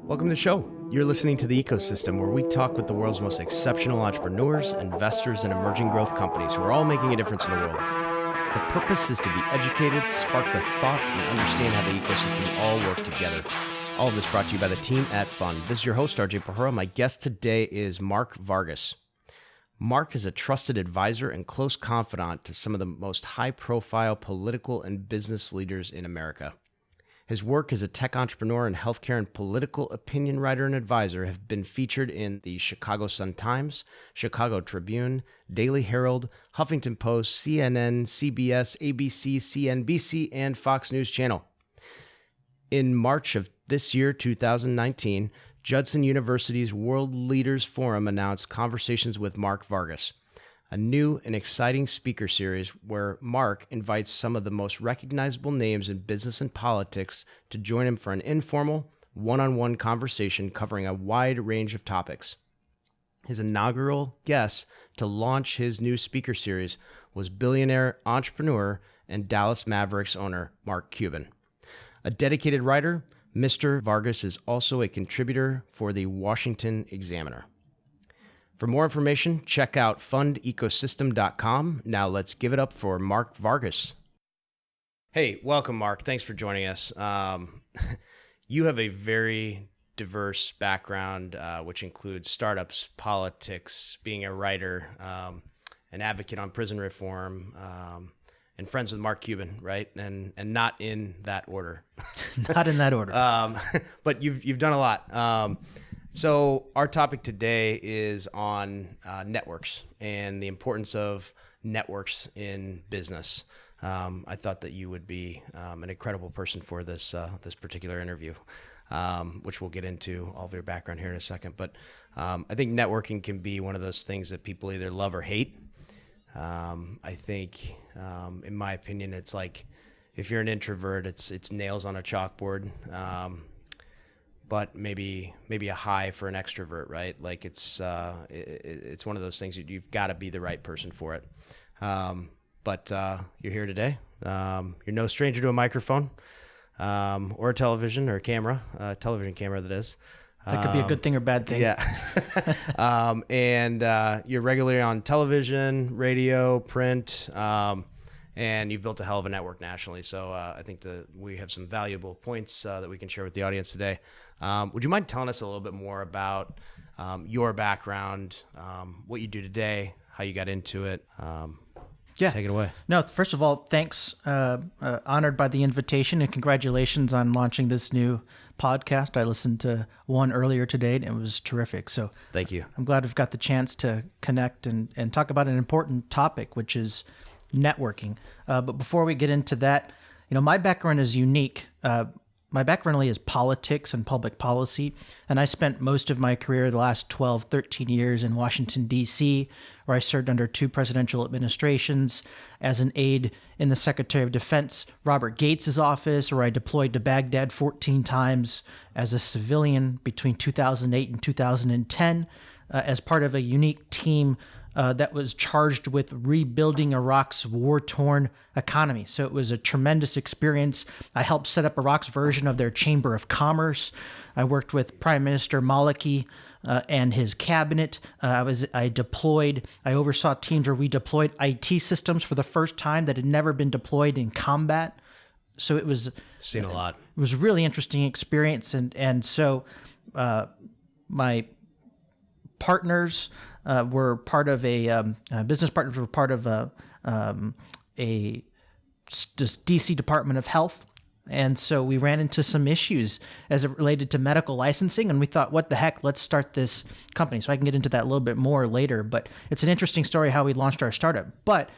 Welcome to the show. You're listening to The Ecosystem, where we talk with the world's most exceptional entrepreneurs, investors, and emerging growth companies who are all making a difference in the world. The purpose is to be educated, spark with thought, and understand how the ecosystem all work together. All of this brought to you by the team at Fund. This is your host, RJ Pahura. My guest today is Mark Vargas. Mark is a trusted advisor and close confidant to some of the most high-profile political and business leaders in America. His work as a tech entrepreneur and healthcare and political opinion writer and advisor have been featured in the Chicago Sun-Times, Chicago Tribune, Daily Herald, Huffington Post, CNN, CBS, ABC, CNBC, and Fox News Channel. In March of this year, 2019, Judson University's World Leaders Forum announced Conversations with Mark Vargas, a new and exciting speaker series where Mark invites some of the most recognizable names in business and politics to join him for an informal, one-on-one conversation covering a wide range of topics. His inaugural guest to launch his new speaker series was billionaire, entrepreneur, and Dallas Mavericks owner Mark Cuban. A dedicated writer, Mr. Vargas is also a contributor for the Washington Examiner. For more information, check out fundecosystem.com. Now let's give it up for Mark Vargas. Hey, welcome, Mark. Thanks for joining us. You have a very diverse background, which includes startups, politics, being a writer, an advocate on prison reform, and friends with Mark Cuban, right? And not in that order. Not in that order. But you've done a lot. So our topic today is on networks and the importance of networks in business. I thought that you would be an incredible person for this particular interview, which we'll get into all of your background here in a second. But I think networking can be one of those things that people either love or hate. I think, in my opinion, it's like if you're an introvert, it's nails on a chalkboard, but maybe a high for an extrovert, right? Like it's one of those things that you've got to be the right person for it. But you're here today. You're no stranger to a microphone, or a television or a camera, television camera that is. That could be a good thing or bad thing. Yeah. And you're regularly on television, radio, print, and you've built a hell of a network nationally. So I think that we have some valuable points that we can share with the audience today. Would you mind telling us a little bit more about your background, what you do today, how you got into it? Yeah. Take it away. No, first of all, thanks. Honored by the invitation, and congratulations on launching this new podcast. I listened to one earlier today, and it was terrific. So thank you. I'm glad we've got the chance to connect and talk about an important topic, which is networking. But before we get into that, my background is unique. My background really is politics and public policy, and I spent most of my career, the last 12, 13 years in Washington, D.C., where I served under two presidential administrations as an aide in the Secretary of Defense, Robert Gates' office, where I deployed to Baghdad 14 times as a civilian between 2008 and 2010 as part of a unique team that was charged with rebuilding Iraq's war-torn economy. So it was a tremendous experience. I helped set up Iraq's version of their Chamber of Commerce. I worked with Prime Minister Maliki and his cabinet. I oversaw teams where we deployed IT systems for the first time that had never been deployed in combat. So it was Seen a lot. It was a really interesting experience, and so my partners were part of business partners were part of a DC Department of Health. And so we ran into some issues as it related to medical licensing, and we thought, what the heck, let's start this company. So I can get into that a little bit more later, but it's an interesting story how we launched our startup. But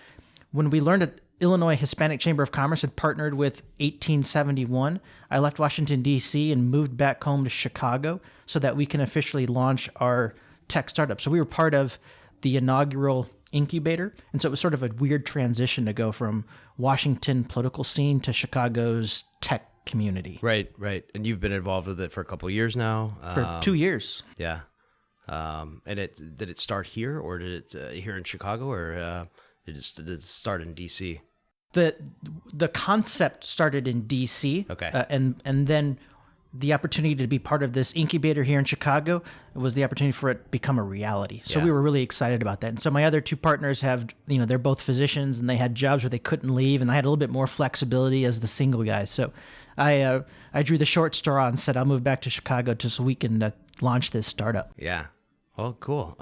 when we learned that Illinois Hispanic Chamber of Commerce had partnered with 1871, I left Washington, D.C. and moved back home to Chicago so that we can officially launch our tech startup. So we were part of the inaugural incubator. And so it was sort of a weird transition to go from Washington political scene to Chicago's tech community. Right. And you've been involved with it for a couple of years now. For 2 years. Yeah. And did it start here, or did it here in Chicago, or did it start in DC? The concept started in DC. Okay. And then the opportunity to be part of this incubator here in Chicago was the opportunity for it to become a reality. So we were really excited about that. And so my other two partners have, they're both physicians and they had jobs where they couldn't leave, and I had a little bit more flexibility as the single guy. So I drew the short straw and said I'll move back to Chicago just so we can launch this startup. Yeah. Well, cool.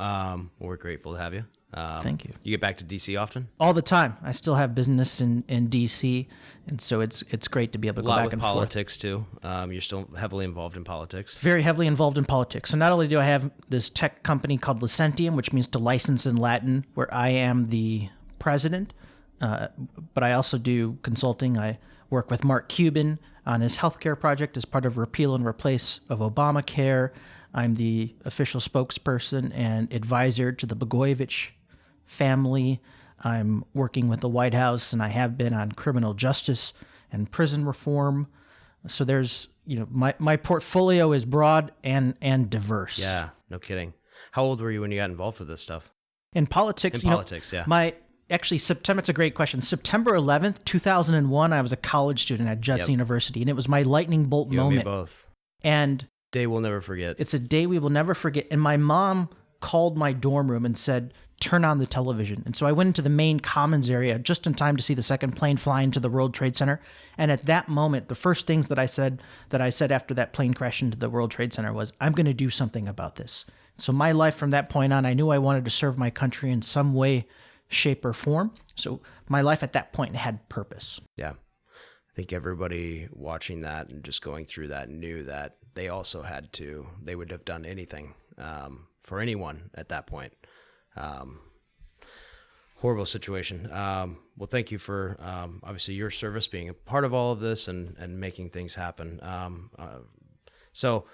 We're grateful to have you. Thank you. You get back to DC often? All the time. I still have business in DC, and so it's great to be able to go back and forth. A lot with politics too. You're still heavily involved in politics. Very heavily involved in politics. So not only do I have this tech company called Licentium, which means to license in Latin, where I am the president, but I also do consulting. I work with Mark Cuban on his healthcare project as part of repeal and replace of Obamacare. I'm the official spokesperson and advisor to the Blagojevich family. I'm working with the White House, and I have been on criminal justice and prison reform. So there's, my portfolio is broad and diverse. Yeah, no kidding. How old were you when you got involved with this stuff? In politics, yeah. September, it's a great question. September 11th, 2001, I was a college student at Judson University, and it was my lightning bolt moment. You and me both. And day we'll never forget. It's a day we will never forget. And my mom called my dorm room and said, turn on the television. And so I went into the main commons area just in time to see the second plane fly into the World Trade Center. And at that moment, the first things that I said after that plane crashed into the World Trade Center was, I'm going to do something about this. So my life from that point on, I knew I wanted to serve my country in some way, shape, or form. So my life at that point had purpose. Yeah. I think everybody watching that and just going through that knew that they also they would have done anything for anyone at that point. Horrible situation. Well, thank you for obviously your service, being a part of all of this and making things happen. So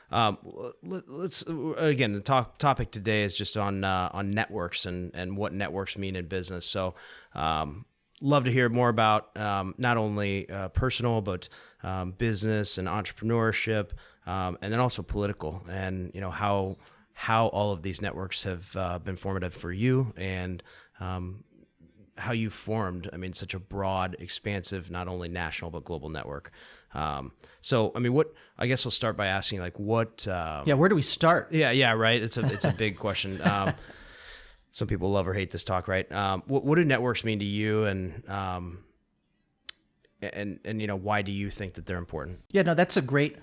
let's again, the topic today is just on networks and what networks mean in business. So love to hear more about not only personal but business and entrepreneurship, and then also political, and how all of these networks have been formative for you, and how you formed, such a broad, expansive, not only national but global network. So, I guess I'll start by asking, what? Where do we start? Yeah, right. It's a big question. Some people love or hate this talk, right? What do networks mean to you, and why do you think that they're important? Yeah, no, that's a great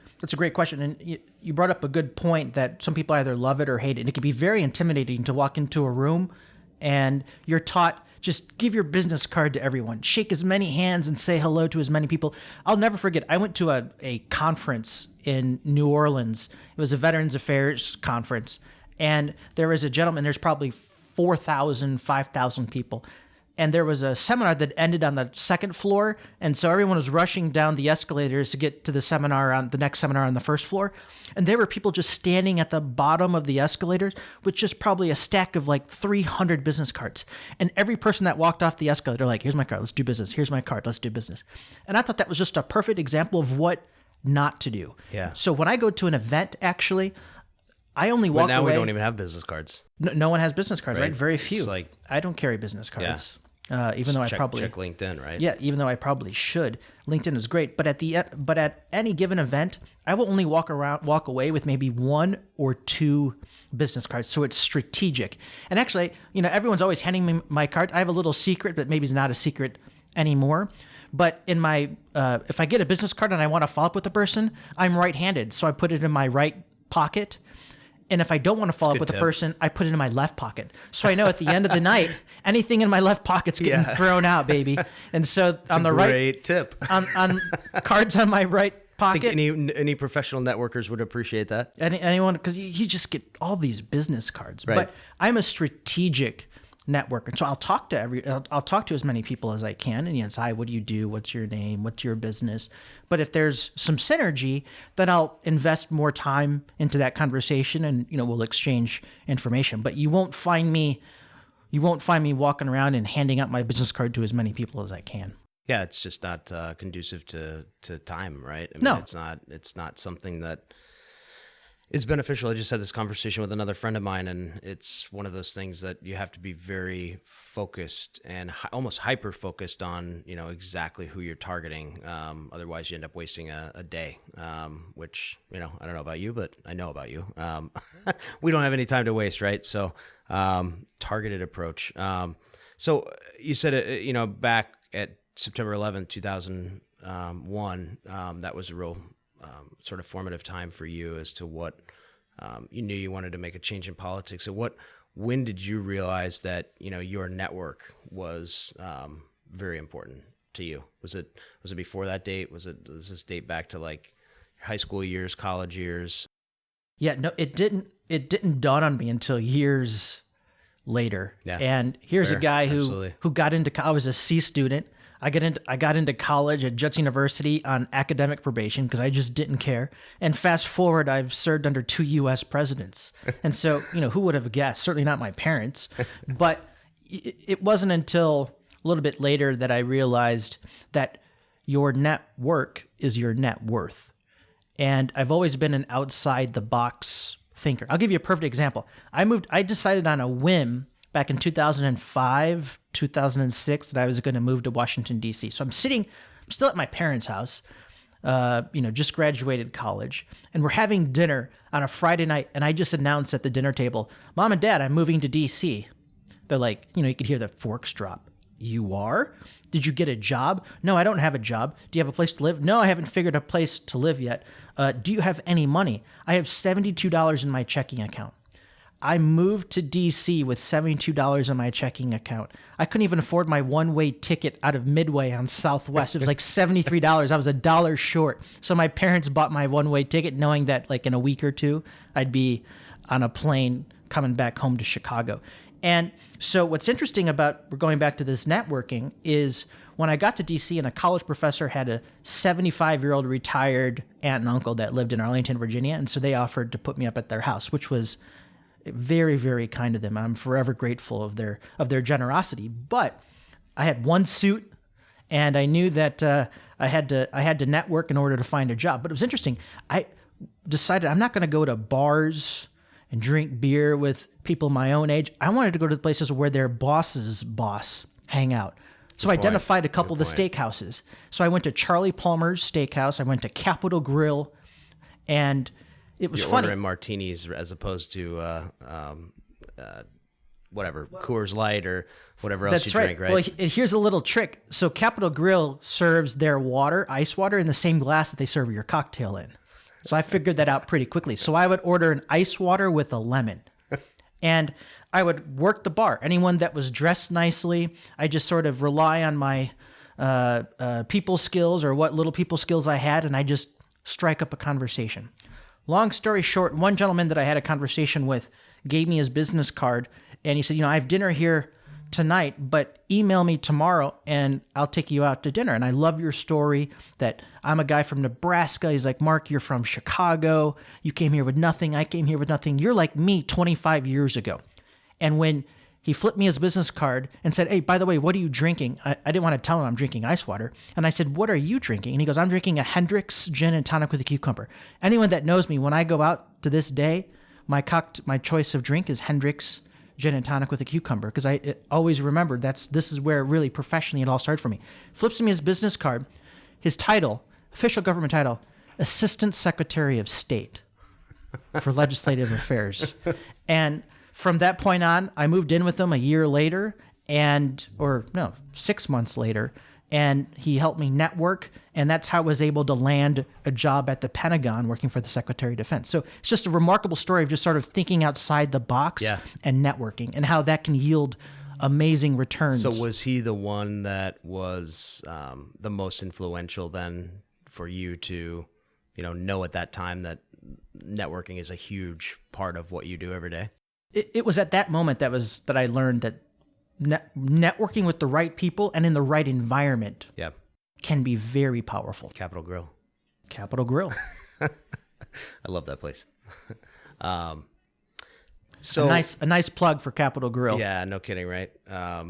question. And you brought up a good point that some people either love it or hate it. And it can be very intimidating to walk into a room and you're taught, just give your business card to everyone, shake as many hands and say hello to as many people. I'll never forget, I went to a conference in New Orleans. It was a Veterans Affairs conference. And there was a gentleman, there's probably 4,000, 5,000 people. And there was a seminar that ended on the second floor. And so everyone was rushing down the escalators to get to the next seminar on the first floor. And there were people just standing at the bottom of the escalators with just probably a stack of 300 business cards. And every person that walked off the escalator, here's my card, let's do business. Here's my card, let's do business. And I thought that was just a perfect example of what not to do. Yeah. So when I go to an event, actually, I only walk away. Now we don't even have business cards. No one has business cards, right? Very few. It's I don't carry business cards. Yeah. Even though I probably check LinkedIn, right? Yeah, even though I probably should. LinkedIn is great, but at any given event, I will only walk away with maybe one or two business cards. So it's strategic. And actually, everyone's always handing me my card. I have a little secret, but maybe it's not a secret anymore. But in my if I get a business card and I want to follow up with the person, I'm right-handed, so I put it in my right pocket. And if I don't want to follow up with the person, I put it in my left pocket. So I know at the end of the night, anything in my left pocket's getting thrown out, baby. And so on the right, great tip. on cards on my right pocket. I think any professional networkers would appreciate that. Anyone, because you just get all these business cards. Right. But I'm a strategic networker, so I'll talk to as many people as I can. And yes, hi, what do you do? What's your name? What's your business? But if there's some synergy, then I'll invest more time into that conversation, and we'll exchange information. But you won't find me walking around and handing out my business card to as many people as I can. Yeah, it's just not conducive to time, right? No, it's not something that It's beneficial. I just had this conversation with another friend of mine, and it's one of those things that you have to be very focused and almost hyper focused on, exactly who you're targeting. Otherwise, you end up wasting a day, which, I don't know about you, but I know about you. We don't have any time to waste, right? So targeted approach. So you said, back at September 11th, 2001, that was a real sort of formative time for you as to what you knew you wanted to make a change in politics. So when did you realize that, your network was very important to you? Was it before that date? Does this date back to like high school years, college years? Yeah, no, it didn't dawn on me until years later. Yeah, and here's fair. a guy Absolutely. who got into, I was a C student. I got into college at Jets University on academic probation because I just didn't care. And fast forward, I've served under 2 U.S. presidents. And so, who would have guessed? Certainly not my parents. But it wasn't until a little bit later that I realized that your network is your net worth. And I've always been an outside the box thinker. I'll give you a perfect example. I decided on a whim back in 2005, 2006, that I was going to move to Washington, D.C. So I'm still at my parents' house, just graduated college, and we're having dinner on a Friday night, and I just announced at the dinner table, Mom and Dad, I'm moving to D.C. They're like, you could hear the forks drop. You are? Did you get a job? No, I don't have a job. Do you have a place to live? No, I haven't figured a place to live yet. Do you have any money? I have $72 in my checking account. I moved to D.C. with $72 in my checking account. I couldn't even afford my one-way ticket out of Midway on Southwest. It was like $73. I was $1 short. So my parents bought my one-way ticket knowing that like in a week or two, I'd be on a plane coming back home to Chicago. And so what's interesting about, we're going back to this networking, is when I got to D.C. and a college professor had a 75-year-old retired aunt and uncle that lived in Arlington, Virginia. And so they offered to put me up at their house, which was very, very kind of them. I'm forever grateful of their generosity. But I had one suit, and I knew that I had to network in order to find a job. But it was interesting. I decided I'm not going to go to bars and drink beer with people my own age. I wanted to go to the places where their boss's boss hang out. So I identified a couple of the steakhouses. So I went to Charlie Palmer's Steakhouse. I went to Capitol Grill, and it was You're funny. ordering martinis as opposed to whatever, Coors Light or whatever else you drink, right? Well, here's a little trick. So Capitol Grill serves their ice water, in the same glass that they serve your cocktail in. So I figured that out pretty quickly. So I would order an ice water with a lemon. And I would work the bar. Anyone that was dressed nicely, I just sort of rely on my people skills or what little people skills I had, and I just strike up a conversation. Long story short, one gentleman that I had a conversation with gave me his business card, and he said, I have dinner here tonight, but email me tomorrow and I'll take you out to dinner. And I love your story that I'm a guy from Nebraska. He's like, Mark, you're from Chicago. You came here with nothing. I came here with nothing. You're like me 25 years ago. And when he flipped me his business card and said, hey, by the way, what are you drinking? I didn't want to tell him I'm drinking ice water. And I said, what are you drinking? And he goes, I'm drinking a Hendrick's gin and tonic with a cucumber. Anyone that knows me, when I go out to this day, my choice of drink is Hendrick's gin and tonic with a cucumber, because I always remembered this is where really professionally it all started for me. Flips me his business card, his title, official government title, Assistant Secretary of State for Legislative Affairs. And from that point on, I moved in with him a year later, 6 months later, and he helped me network, and that's how I was able to land a job at the Pentagon working for the Secretary of Defense. So it's just a remarkable story of just sort of thinking outside the box and networking, and how that can yield amazing returns. So was he the one that was the most influential then for you to, know at that time that networking is a huge part of what you do every day? It was at that moment that I learned that networking with the right people and in the right environment can be very powerful. Capitol Grill. I love that place. So a nice plug for Capitol Grill. Yeah, no kidding, right? I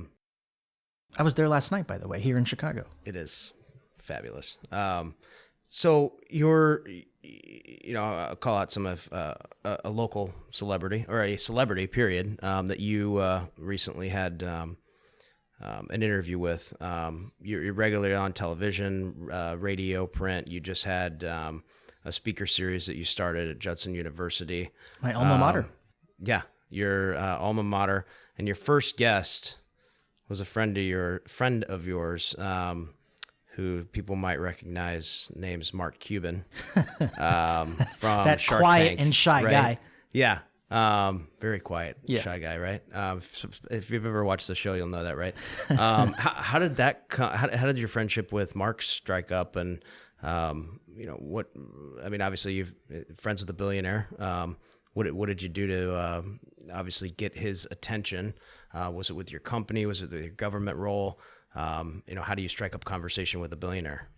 was there last night, by the way, here in Chicago. It is fabulous. So you're I'll call out some of a local celebrity or a celebrity period that you recently had an interview with. You're regularly on television, radio, print. You just had a speaker series that you started at Judson University. My alma mater. Yeah, your alma mater, and your first guest was a friend of yours, who people might recognize. Name's Mark Cuban, from that Shark quiet Tank, and shy right? guy. Yeah, very quiet, shy guy, right? If you've ever watched the show, you'll know that, right? How did that? How did your friendship with Mark strike up? And what? I mean, obviously, you're friends with the billionaire. What did you do to obviously get his attention? Was it with your company? Was it with your government role? How do you strike up conversation with a billionaire?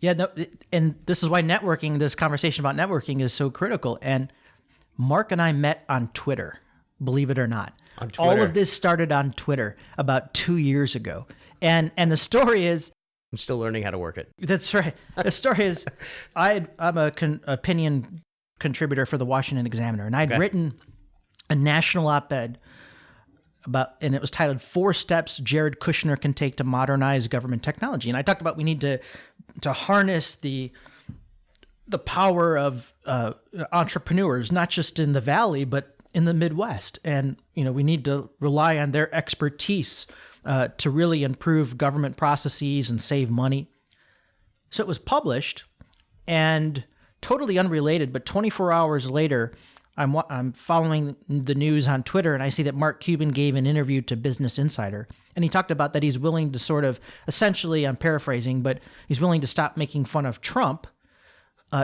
Yeah, no, and this is why this conversation about networking is so critical. And Mark and I met on Twitter, believe it or not. On Twitter. All of this started on Twitter about 2 years ago. And the story is... I'm still learning how to work it. That's right. The story is I'm a opinion contributor for the Washington Examiner, and I'd written a national op-ed and it was titled 4 Steps Jared Kushner Can Take to Modernize Government Technology. And I talked about we need to harness the power of entrepreneurs, not just in the Valley, but in the Midwest. And, we need to rely on their expertise to really improve government processes and save money. So it was published, and totally unrelated, but 24 hours later, I'm following the news on Twitter, and I see that Mark Cuban gave an interview to Business Insider, and he talked about that he's willing to sort of, essentially, I'm paraphrasing, but he's willing to stop making fun of Trump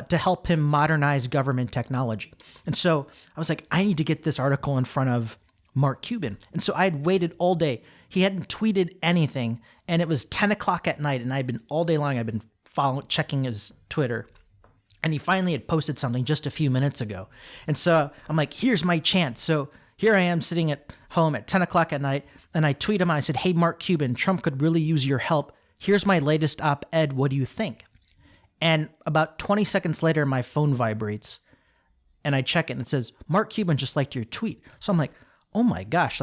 to help him modernize government technology. And so I was like, I need to get this article in front of Mark Cuban. And so I had waited all day. He hadn't tweeted anything, and it was 10 o'clock at night, and I'd been all day long, I'd been checking his Twitter. And he finally had posted something just a few minutes ago. And so I'm like, here's my chance. So here I am sitting at home at 10 o'clock at night, and I tweet him, and I said, hey, Mark Cuban, Trump could really use your help. Here's my latest op-ed. What do you think? And about 20 seconds later, my phone vibrates, and I check it, and it says, Mark Cuban just liked your tweet. So I'm like, oh my gosh,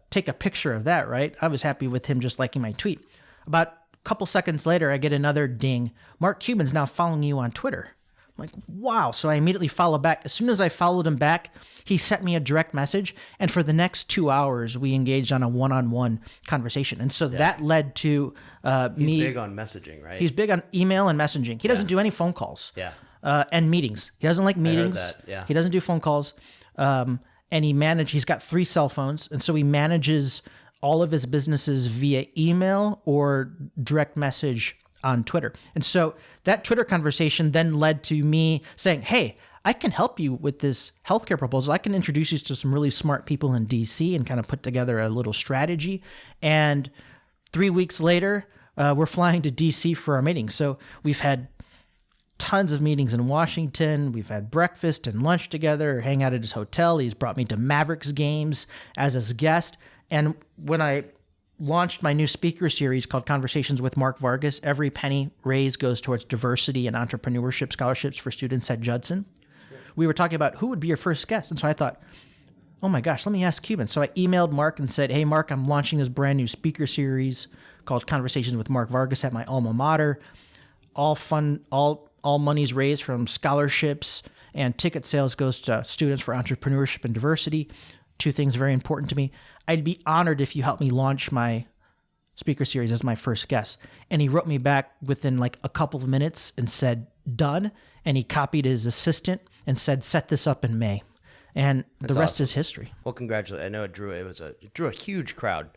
take a picture of that, right? I was happy with him just liking my tweet. About couple seconds later, I get another ding. Mark Cuban's now following you on Twitter. I'm like, wow. So I immediately follow back. As soon as I followed him back, he sent me a direct message. And for the next 2 hours, we engaged on a one-on-one conversation. And so that led to He's big on messaging, right? He's big on email and messaging. He doesn't do any phone calls. Yeah. And meetings. He doesn't like meetings. I heard that. Yeah. He doesn't do phone calls. And he's got 3 cell phones. And so he manages all of his businesses via email or direct message on Twitter. And so that Twitter conversation then led to me saying, hey, I can help you with this healthcare proposal. I can introduce you to some really smart people in DC and kind of put together a little strategy. And 3 weeks later, we're flying to DC for our meeting. So we've had tons of meetings in Washington. We've had breakfast and lunch together, hang out at his hotel. He's brought me to Mavericks games as his guest. And when I launched my new speaker series called Conversations with Mark Vargas, every penny raised goes towards diversity and entrepreneurship scholarships for students at Judson. We were talking about who would be your first guest. And so I thought, oh my gosh, let me ask Cuban. So I emailed Mark and said, hey, Mark, I'm launching this brand new speaker series called Conversations with Mark Vargas at my alma mater. All monies raised from scholarships and ticket sales goes to Students for Entrepreneurship and Diversity. 2 things very important to me. I'd be honored if you help me launch my speaker series as my first guest. And he wrote me back within a couple of minutes and said, done. And he copied his assistant and said, set this up in May. And the rest is history. Well, congratulations. I know it drew a huge crowd.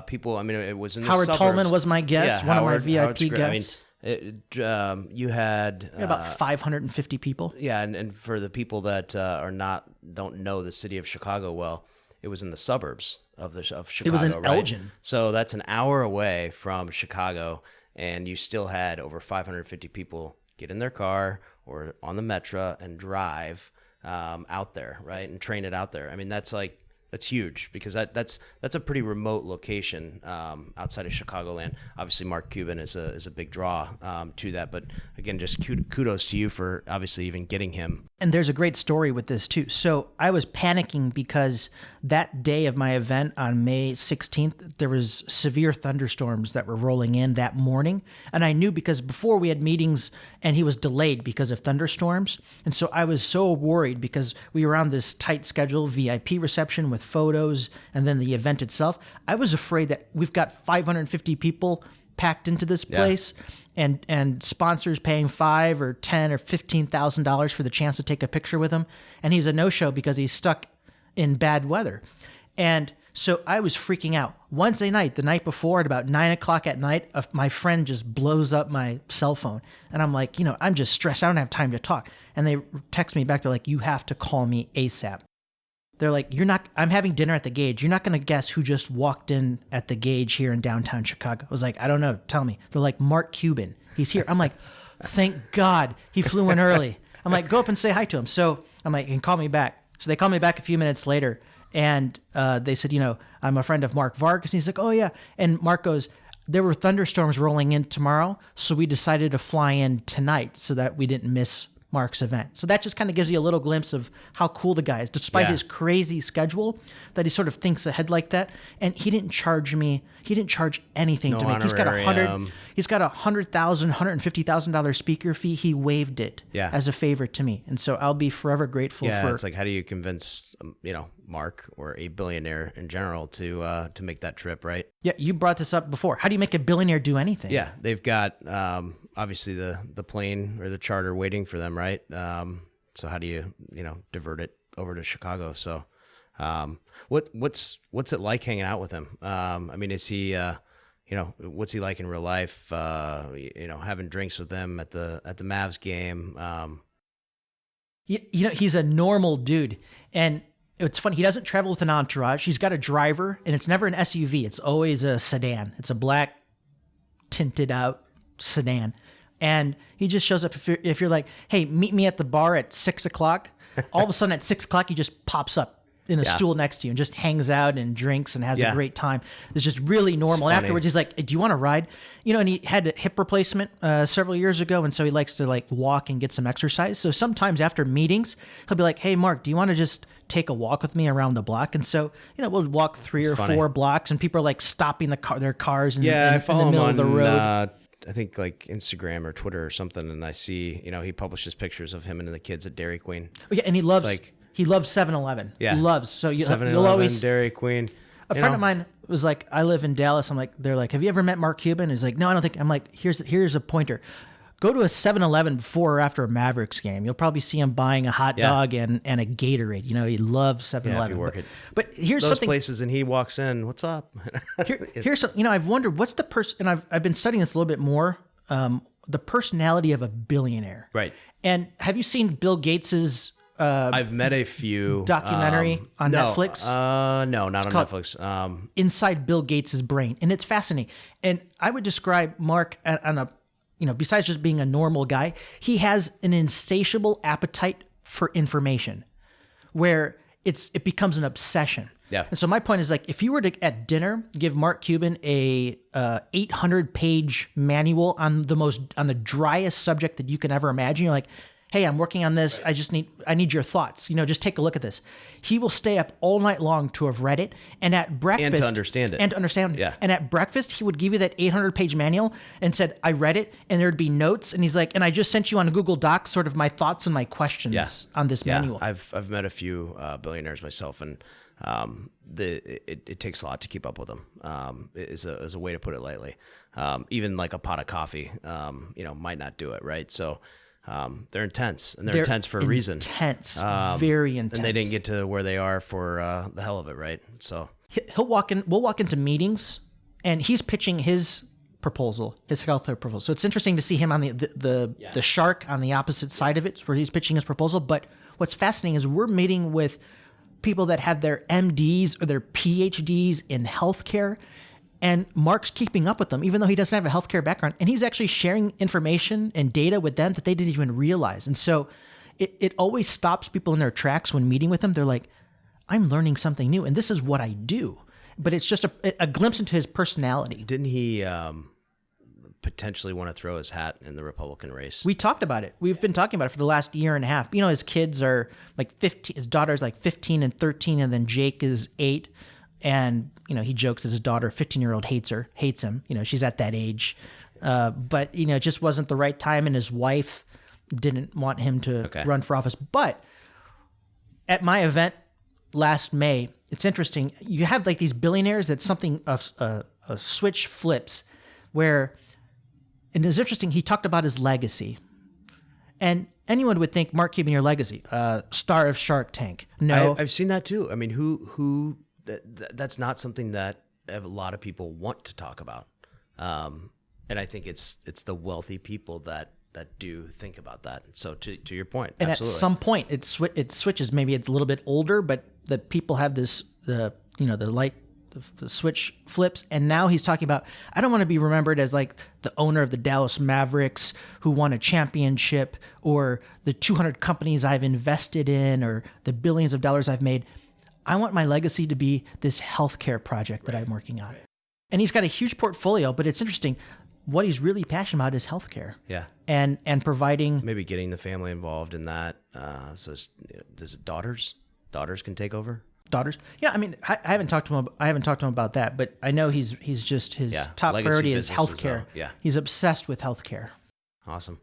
People, I mean, it was in the Howard suburbs. Tallman was my guest, one of my VIP guests. guests. You had about 550 people. Yeah, and for the people that don't know the city of Chicago well, it was in the suburbs of Chicago. It was in right? Elgin. So that's an hour away from Chicago, and you still had over 550 people get in their car or on the Metro and drive out there, right, and train it out there. I mean, that's That's huge because that's a pretty remote location outside of Chicagoland. Obviously, Mark Cuban is a big draw to that. But again, just kudos to you for obviously even getting him. And there's a great story with this too. So I was panicking because that day of my event on May 16th, there was severe thunderstorms that were rolling in that morning. And I knew because before we had meetings and he was delayed because of thunderstorms. And so I was so worried because we were on this tight schedule, VIP reception with photos and then the event itself. I was afraid that we've got 550 people packed into this place. And sponsors paying $5,000 or $10,000 or $15,000 for the chance to take a picture with him, and he's a no-show because he's stuck in bad weather. And so I was freaking out. Wednesday night, the night before, at about 9:00 at night, my friend just blows up my cell phone, and I'm like, I'm just stressed. I don't have time to talk. And they text me back. They're like, you have to call me ASAP. They're like, I'm having dinner at the Gauge. You're not going to guess who just walked in at the Gauge here in downtown Chicago. I was like, I don't know. Tell me. They're like, Mark Cuban. He's here. I'm like, thank God he flew in early. I'm like, go up and say hi to him. So I'm like, and call me back. So they called me back a few minutes later and they said, I'm a friend of Mark Vargas. And he's like, oh yeah. And Mark goes, there were thunderstorms rolling in tomorrow. So we decided to fly in tonight so that we didn't miss Mark's event. So that just kind of gives you a little glimpse of how cool the guy is, despite his crazy schedule, that he sort of thinks ahead like that. And he didn't charge anything to me. He's got $100,000, $150,000 speaker fee. He waived it as a favor to me. And so I'll be forever grateful for. It's like, how do you convince, Mark or a billionaire in general to make that trip, right? Yeah. You brought this up before. How do you make a billionaire do anything? Yeah. They've got, obviously the plane or the charter waiting for them, right? So how do you divert it over to Chicago? So what's it like hanging out with him? Is he what's he like in real life? Having drinks with them at the Mavs game. He's a normal dude, and it's funny. He doesn't travel with an entourage. He's got a driver, and it's never an SUV. It's always a sedan. It's a black tinted out sedan. And he just shows up if you're like, hey, meet me at the bar at 6:00. All of a sudden at 6:00, he just pops up in a stool next to you and just hangs out and drinks and has a great time. It's just really normal. And afterwards, he's like, do you want to ride? And he had a hip replacement several years ago. And so he likes to walk and get some exercise. So sometimes after meetings, he'll be like, hey, Mark, do you want to just take a walk with me around the block? And so, we'll walk 3 or 4 blocks and people are stopping their cars in the middle of the road. I think Instagram or Twitter or something, and I see, he publishes pictures of him and the kids at Dairy Queen. Oh, yeah, and he loves 7-Eleven. Yeah. He loves. So 7-Eleven, you'll always Dairy Queen. A friend of mine was like, I live in Dallas. They're like, have you ever met Mark Cuban? He's like, no, I don't think. I'm like, here's a pointer. Go to a 7-Eleven before or after a Mavericks game. You'll probably see him buying a hot dog and a Gatorade. He loves 7-Eleven. If you work it. But here's those something. places, and he walks in. What's up? Here's something. I've wondered what's the person, and I've been studying this a little bit more. The personality of a billionaire. Right. And have you seen Bill Gates's? I've met a few documentary on Netflix. No, not on Netflix. Inside Bill Gates's brain, and it's fascinating. And I would describe Mark on a, besides just being a normal guy, he has an insatiable appetite for information, where it becomes an obsession. Yeah. And so my point is if you were to at dinner give Mark Cuban a 800-page manual on the driest subject that you can ever imagine, you're like, hey, I'm working on this. Right. I need your thoughts. Just take a look at this. He will stay up all night long to have read it. And at breakfast. And to understand it. Yeah. And at breakfast, he would give you that 800-page manual and said, I read it. And there'd be notes. And he's like, and I just sent you on Google Docs sort of my thoughts and my questions on this manual. I've met a few billionaires myself, and it takes a lot to keep up with them. Is a way to put it lightly. Even a pot of coffee, might not do it, right? So. They're intense, and they're intense for a reason. Intense, very intense. And they didn't get to where they are for the hell of it, right? So we'll walk into meetings, and he's pitching his proposal, his healthcare proposal. So it's interesting to see him on the shark on the opposite side of it, where he's pitching his proposal. But what's fascinating is we're meeting with people that have their MDs or their PhDs in healthcare. And Mark's keeping up with them, even though he doesn't have a healthcare background. And he's actually sharing information and data with them that they didn't even realize. And so it always stops people in their tracks when meeting with them. They're like, I'm learning something new, and this is what I do. But it's just a glimpse into his personality. Didn't he potentially want to throw his hat in the Republican race? We talked about it. We've been talking about it for the last year and a half. You know, his kids are like 15, his daughter's like 15 and 13, and then Jake is 8. And, you know, he jokes that his daughter, 15-year-old, hates him. You know, she's at that age. But, you know, it just wasn't the right time, and his wife didn't want him to run for office. But at my event last May, it's interesting. You have like these billionaires that something of a switch flips where, and it's interesting, he talked about his legacy. And anyone would think, Mark Cuban, your legacy, star of Shark Tank. No. I've seen that too. I mean, that's not something that a lot of people want to talk about. And I think it's the wealthy people that do think about that. So to your point, and absolutely. At some point it switches. Maybe it's a little bit older, but the people have the switch flips, and now he's talking about, I don't want to be remembered as like the owner of the Dallas Mavericks who won a championship, or the 200 companies I've invested in, or the billions of dollars I've made. I want my legacy to be this healthcare project that I'm working on. And he's got a huge portfolio, but it's interesting. What he's really passionate about is healthcare. Yeah. And providing, maybe getting the family involved in that. So does it daughters can take over? Daughters? Yeah, I mean, I haven't talked to him. I haven't talked to him about that, but I know he's just his top priority is healthcare. Yeah. He's obsessed with healthcare. Awesome.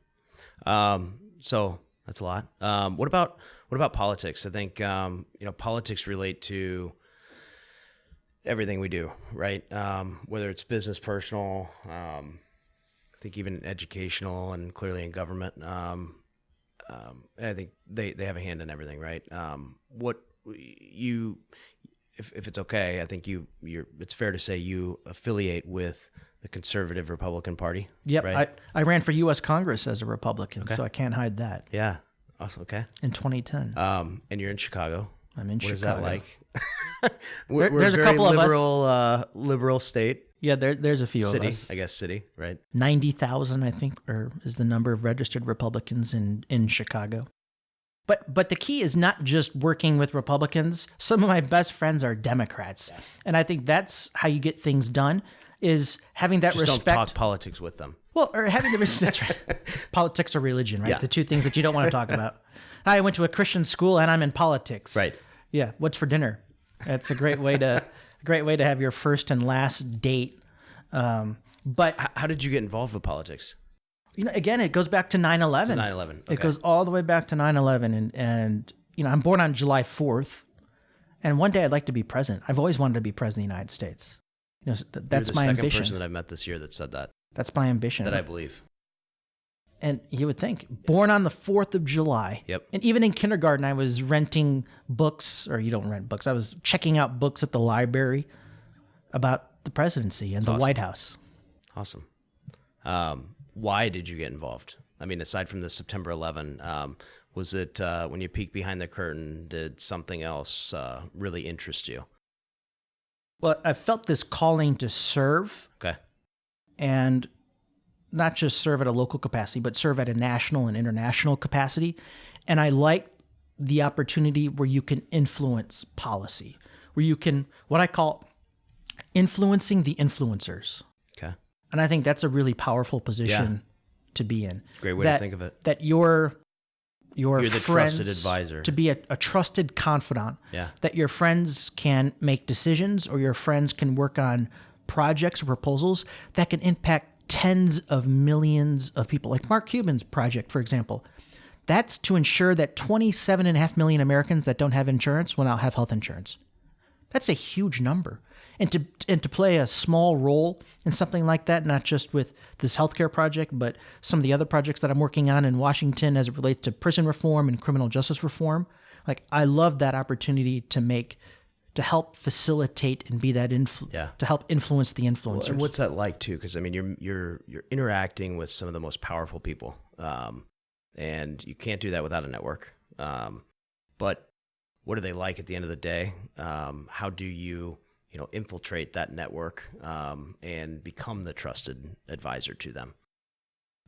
So that's a lot. What about politics? I think politics relate to everything we do, right? Whether it's business, personal, I think even educational, and clearly in government. And I think they have a hand in everything, right? If it's okay, I think it's fair to say you affiliate with the conservative Republican Party. Yep. Right? I ran for U.S. Congress as a Republican, so I can't hide that. Yeah. Awesome. Okay. In 2010. And you're in Chicago. I'm in Chicago. What is that like? There's a couple of us. Liberal state. Yeah, there's a few city, of us. I guess city, right? 90,000, I think, is the number of registered Republicans in Chicago. But the key is not just working with Republicans. Some of my best friends are Democrats. Yeah. And I think that's how you get things done, is having that just respect. Don't talk politics with them. Well, or having the respect. That's right. Politics or religion, right? Yeah. The two things that you don't want to talk about. I went to a Christian school and I'm in politics. Right. Yeah. What's for dinner? That's a great way to have your first and last date. But how did you get involved with politics? Again, it goes back to 9/11. 9/11. Okay. It goes all the way back to 9/11, and I'm born on July 4th, and one day I'd like to be president. I've always wanted to be president of the United States. That's my ambition. You're the second person that I've met this year that said that. That's my ambition. That I believe. And you would think, born on the 4th of July. Yep. And even in kindergarten, I was renting books, or you don't rent books. I was checking out books at the library about the presidency and the White House. Awesome. Why did you get involved? I mean, aside from the September 11, was it when you peeked behind the curtain, did something else really interest you? Well, I felt this calling to serve. Okay. And not just serve at a local capacity, but serve at a national and international capacity. And I like the opportunity where you can influence policy, where you can, what I call influencing the influencers. Okay. And I think that's a really powerful position to be in. Great way to think of it. That you're the friends, trusted advisor. To be a trusted confidant. Yeah. That your friends can make decisions, or your friends can work on projects or proposals that can impact tens of millions of people. Like Mark Cuban's project, for example. That's to ensure that 27.5 million Americans that don't have insurance will now have health insurance. That's a huge number. And to play a small role in something like that, not just with this healthcare project, but some of the other projects that I'm working on in Washington as it relates to prison reform and criminal justice reform. Like, I love that opportunity to help facilitate and be that to help influence the influencers. Well, and what's that like too? Because I mean, you're interacting with some of the most powerful people, and you can't do that without a network. But what are they like at the end of the day? How do you infiltrate that network and become the trusted advisor to them?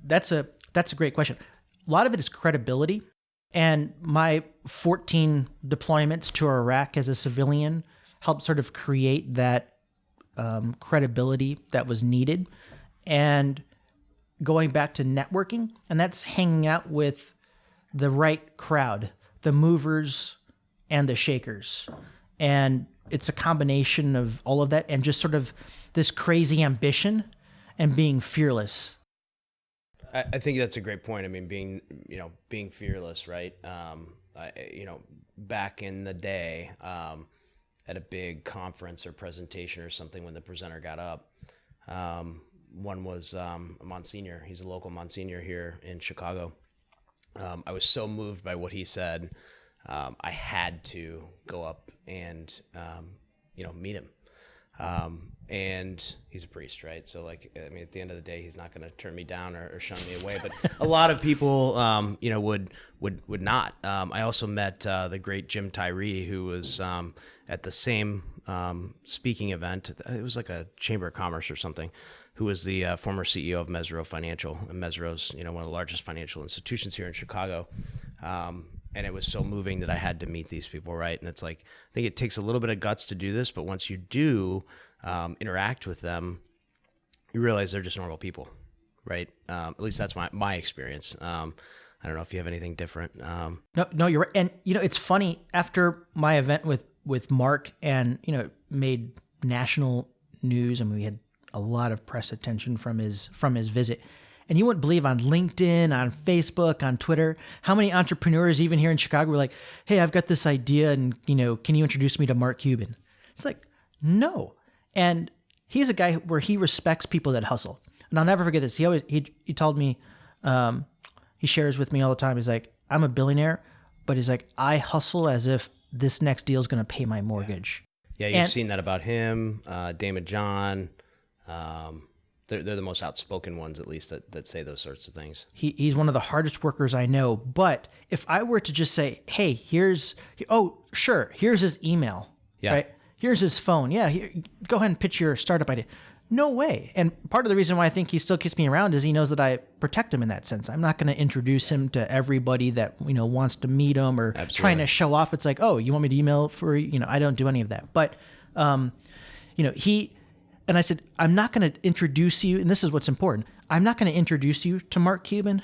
That's a great question. A lot of it is credibility. And my 14 deployments to Iraq as a civilian helped sort of create that credibility that was needed. And going back to networking, and that's hanging out with the right crowd, the movers and the shakers. And it's a combination of all of that and just sort of this crazy ambition and being fearless. I think that's a great point. I mean, being fearless, right? Back in the day, at a big conference or presentation or something, when the presenter got up, one was a Monsignor. He's a local Monsignor here in Chicago. I was so moved by what he said, I had to go up and meet him. And he's a priest, right? So at the end of the day, he's not going to turn me down or shun me away. But a lot of people, would not. I also met the great Jim Tyree, who was at the same speaking event. It was like a Chamber of Commerce or something. Who was the former CEO of Mesirow Financial, and Mesiro's one of the largest financial institutions here in Chicago. And it was so moving that I had to meet these people, right? And it's I think it takes a little bit of guts to do this, but once you do interact with them, you realize they're just normal people, right? At least that's my experience. I don't know if you have anything different. No, you're right. And it's funny, after my event with Mark, and made national news. I mean, we had a lot of press attention from his visit. And you wouldn't believe, on LinkedIn, on Facebook, on Twitter, how many entrepreneurs even here in Chicago were like, hey, I've got this idea, and can you introduce me to Mark Cuban? It's like, no. And he's a guy where he respects people that hustle. And I'll never forget this. He told me, he shares with me all the time. He's like, I'm a billionaire, but he's like, I hustle as if this next deal is going to pay my mortgage. Yeah, you've seen that about him, Damon John. They're the most outspoken ones, at least, that say those sorts of things. He's one of the hardest workers I know. But if I were to just say, hey, here's his email, right? Here's his phone. Yeah, go ahead and pitch your startup idea. No way. And part of the reason why I think he still keeps me around is he knows that I protect him in that sense. I'm not going to introduce him to everybody that wants to meet him or trying to show off. It's like, oh, you want me to email for I don't do any of that. But he. And I said, I'm not going to introduce you, and this is what's important, I'm not going to introduce you to Mark Cuban,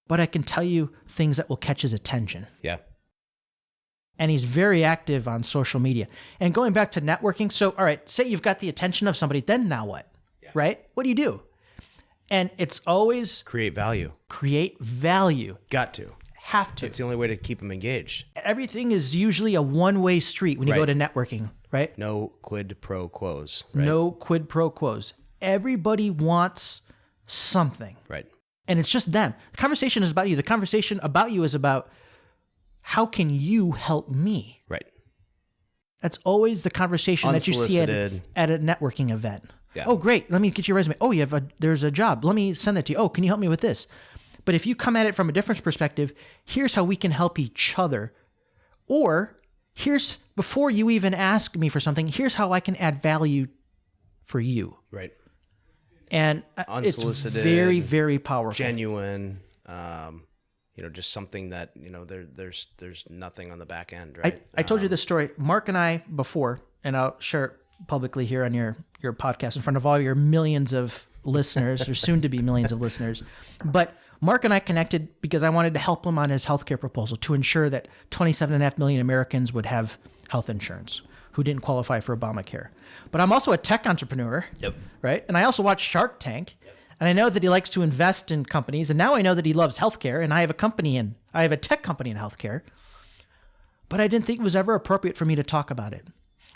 but I can tell you things that will catch his attention. Yeah. And he's very active on social media. And going back to networking, so, all right, say you've got the attention of somebody, then now what? Yeah. Right? What do? And it's always... Create value. Got to. Have to. It's the only way to keep them engaged. Everything is usually a one-way street when you go to networking, right? No quid pro quos. Right? No quid pro quos. Everybody wants something. Right. And it's just them. The conversation is about you. The conversation about you is about, how can you help me? Right. That's always the conversation that you see at a networking event. Yeah. Oh, great. Let me get your resume. Oh, there's a job. Let me send that to you. Oh, can you help me with this? But if you come at it from a different perspective, here's how we can help each other. Or before you even ask me for something, here's how I can add value for you. Right. And unsolicited, it's very, very powerful. Genuine, just something that, there's nothing on the back end, right? I told you this story. Mark and I before, and I'll share it publicly here on your podcast in front of all your millions of listeners, or soon to be millions of listeners. But Mark and I connected because I wanted to help him on his healthcare proposal to ensure that 27.5 million Americans would have health insurance who didn't qualify for Obamacare. But I'm also a tech entrepreneur, right? And I also watch Shark Tank, and I know that he likes to invest in companies. And now I know that he loves healthcare, and I have a tech company in healthcare. But I didn't think it was ever appropriate for me to talk about it.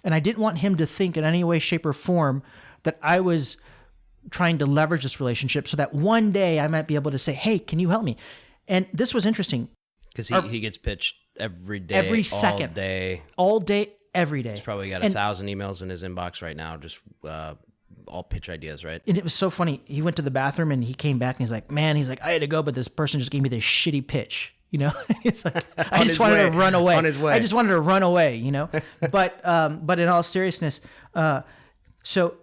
And I didn't want him to think in any way, shape, or form that I was trying to leverage this relationship so that one day I might be able to say, hey, can you help me? And this was interesting. Because he gets pitched every day, every second, all day, every day. He's probably got 1,000 emails in his inbox right now, just all pitch ideas, right? And it was so funny. He went to the bathroom and he came back and he's like, I had to go, but this person just gave me this shitty pitch. He's like, I just wanted to run away. On his way. I just wanted to run away, But in all seriousness, so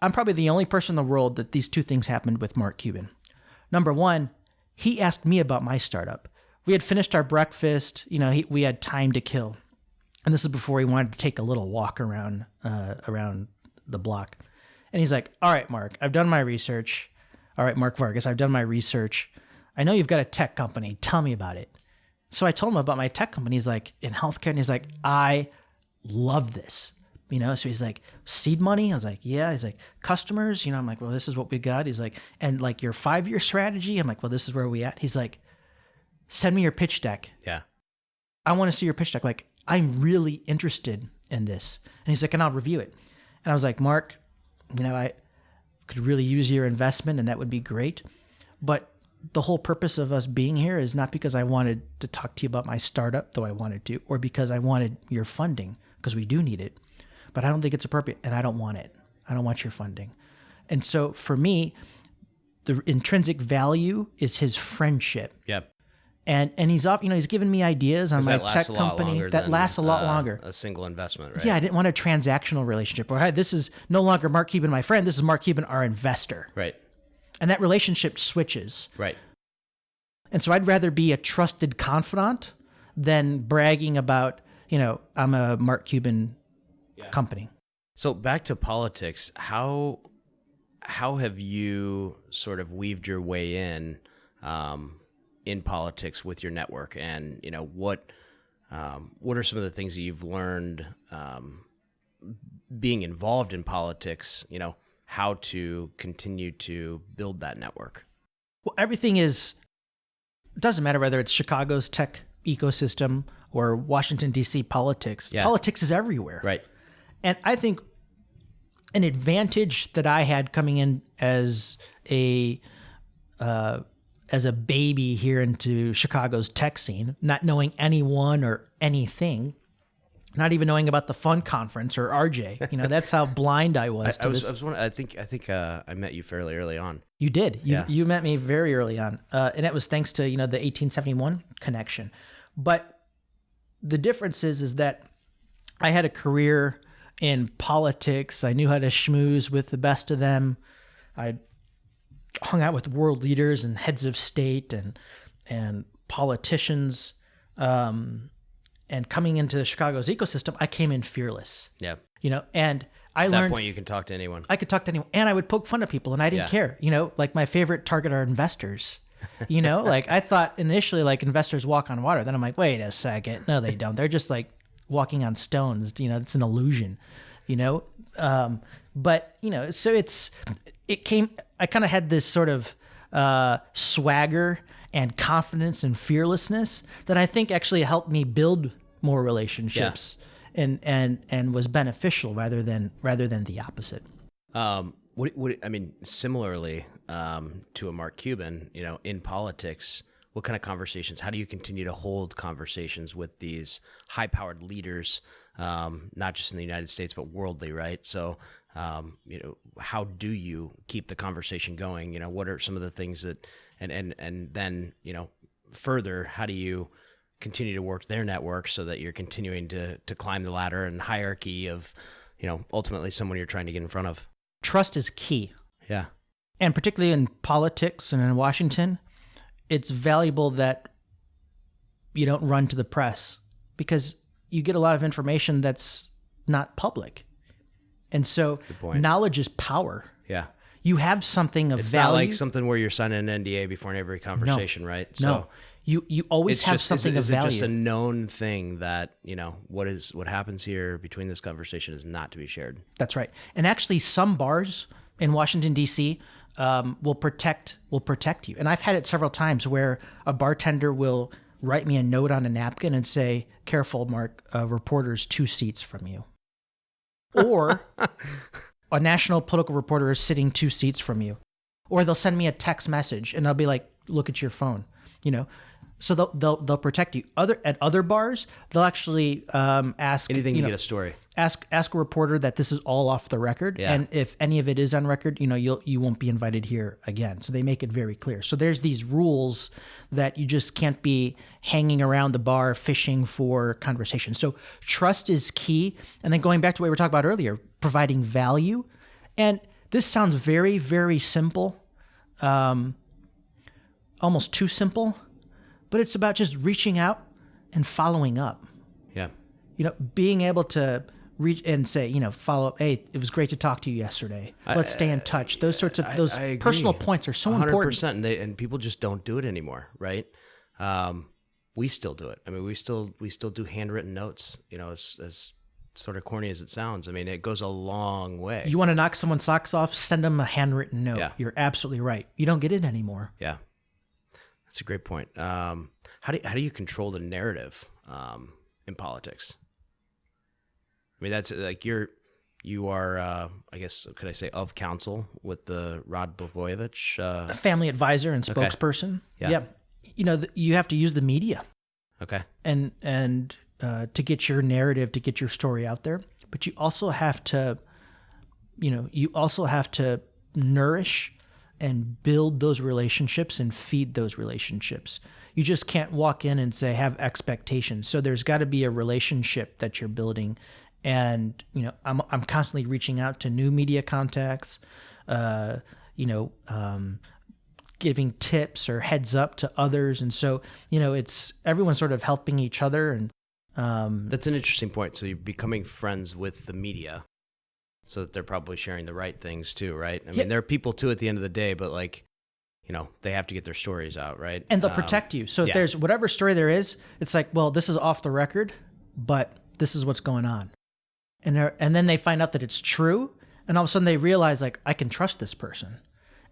I'm probably the only person in the world that these two things happened with Mark Cuban. Number one, he asked me about my startup. we had finished our breakfast. We had time to kill. And this is before he wanted to take a little walk around the block. And he's like, all right, Mark, I've done my research. All right, Mark Vargas, I've done my research. I know you've got a tech company. Tell me about it. So I told him about my tech company. He's like, in healthcare. And he's like, I love this. So he's like, seed money? I was like, yeah. He's like, customers? I'm like, well, this is what we got. He's like, and like your 5-year strategy? I'm like, well, this is where we at. He's like, send me your pitch deck. Yeah. I want to see your pitch deck. Like, I'm really interested in this. And he's like, and I'll review it. And I was like, Mark, I could really use your investment and that would be great. But the whole purpose of us being here is not because I wanted to talk to you about my startup, though I wanted to, or because I wanted your funding, because we do need it. But I don't think it's appropriate, and I don't want it. I don't want your funding. And so for me, the intrinsic value is his friendship. Yep. And he's off, he's given me ideas on my tech company that lasts a lot longer. A single investment, right? Yeah, I didn't want a transactional relationship. Or, hey, this is no longer Mark Cuban, my friend. This is Mark Cuban, our investor. Right. And that relationship switches. Right. And so I'd rather be a trusted confidant than bragging about, I'm a Mark Cuban company. So back to politics, how have you sort of weaved your way in politics with your network, and what are some of the things that you've learned being involved in politics? How to continue to build that network. Well, everything doesn't matter whether it's Chicago's tech ecosystem or Washington D.C. politics. Yeah. Politics is everywhere. Right. And I think an advantage that I had coming in as a baby here into Chicago's tech scene, not knowing anyone or anything, not even knowing about the Fun Conference or RJ, that's how blind I was. I think I met you fairly early on. You did. You met me very early on, and it was thanks to the 1871 connection. But the difference is that I had a career in politics. I knew how to schmooze with the best of them. I hung out with world leaders and heads of state and politicians. And coming into Chicago's ecosystem, I came in fearless. Yeah. And I learned. At that point, you can talk to anyone. I could talk to anyone, and I would poke fun at people, and I didn't care. Like my favorite target are investors. Like I thought initially, like investors walk on water. Then I'm like, wait a second, no, they don't. They're just like walking on stones. It's an illusion. But so it came. I kind of had this sort of swagger and confidence and fearlessness that I think actually helped me build more relationships and was beneficial rather than the opposite. Similarly to a Mark Cuban, in politics, what kind of conversations? How do you continue to hold conversations with these high-powered leaders, not just in the United States but worldly, right? So, how do you keep the conversation going? What are some of the things that, and then further, how do you continue to work their network so that you're continuing to climb the ladder and hierarchy of, ultimately someone you're trying to get in front of? Trust is key. Yeah. And particularly in politics and in Washington, it's valuable that you don't run to the press because you get a lot of information that's not public. And so knowledge is power. Yeah. You have something of it's value. It's not like something where you're signing an NDA before every conversation, right? So no. You always have something of value. It's just a known thing that, what happens here between this conversation is not to be shared. That's right. And actually some bars in Washington, D.C. Will protect you. And I've had it several times where a bartender will write me a note on a napkin and say, careful, Mark, a reporter's 2 seats from you. Or a national political reporter is sitting 2 seats from you. Or they'll send me a text message and they'll be like, look at your phone, So they'll protect you. At other bars, they'll actually ask anything to get a story. Ask a reporter that this is all off the record, and if any of it is on record, you won't be invited here again. So they make it very clear. So there's these rules that you just can't be hanging around the bar fishing for conversation. So trust is key. And then going back to what we were talking about earlier, providing value. And this sounds very, very simple, almost too simple. but it's about just reaching out and following up. Yeah. Being able to reach and say, follow up. Hey, it was great to talk to you yesterday. Let's stay in touch. Those sorts of personal points are so 100%, important. And people just don't do it anymore, right? We still do it. I mean, we still do handwritten notes. As sort of corny as it sounds. I mean, it goes a long way. You want to knock someone's socks off? Send them a handwritten note. Yeah. You're absolutely right. You don't get it anymore. Yeah, that's a great point. How do you control the narrative in politics? I mean, that's like you are, I guess, could I say, of counsel with the Rod Blagojevich? A family advisor and spokesperson. Okay. Yeah. You have to use the media. Okay. And to get your narrative, to get your story out there. But you also have to, nourish and build those relationships and feed those relationships. You just can't walk in and say, have expectations. So there's got to be a relationship that you're building. And, I'm constantly reaching out to new media contacts, giving tips or heads up to others. And so, it's everyone sort of helping each other. And that's an interesting point. So you're becoming friends with the media so that they're probably sharing the right things too, right? I mean, there are people too at the end of the day, but they have to get their stories out, right? And they'll protect you. So if there's whatever story there is, it's like, well, this is off the record, but this is what's going on. And then they find out that it's true. And all of a sudden they realize, like, I can trust this person.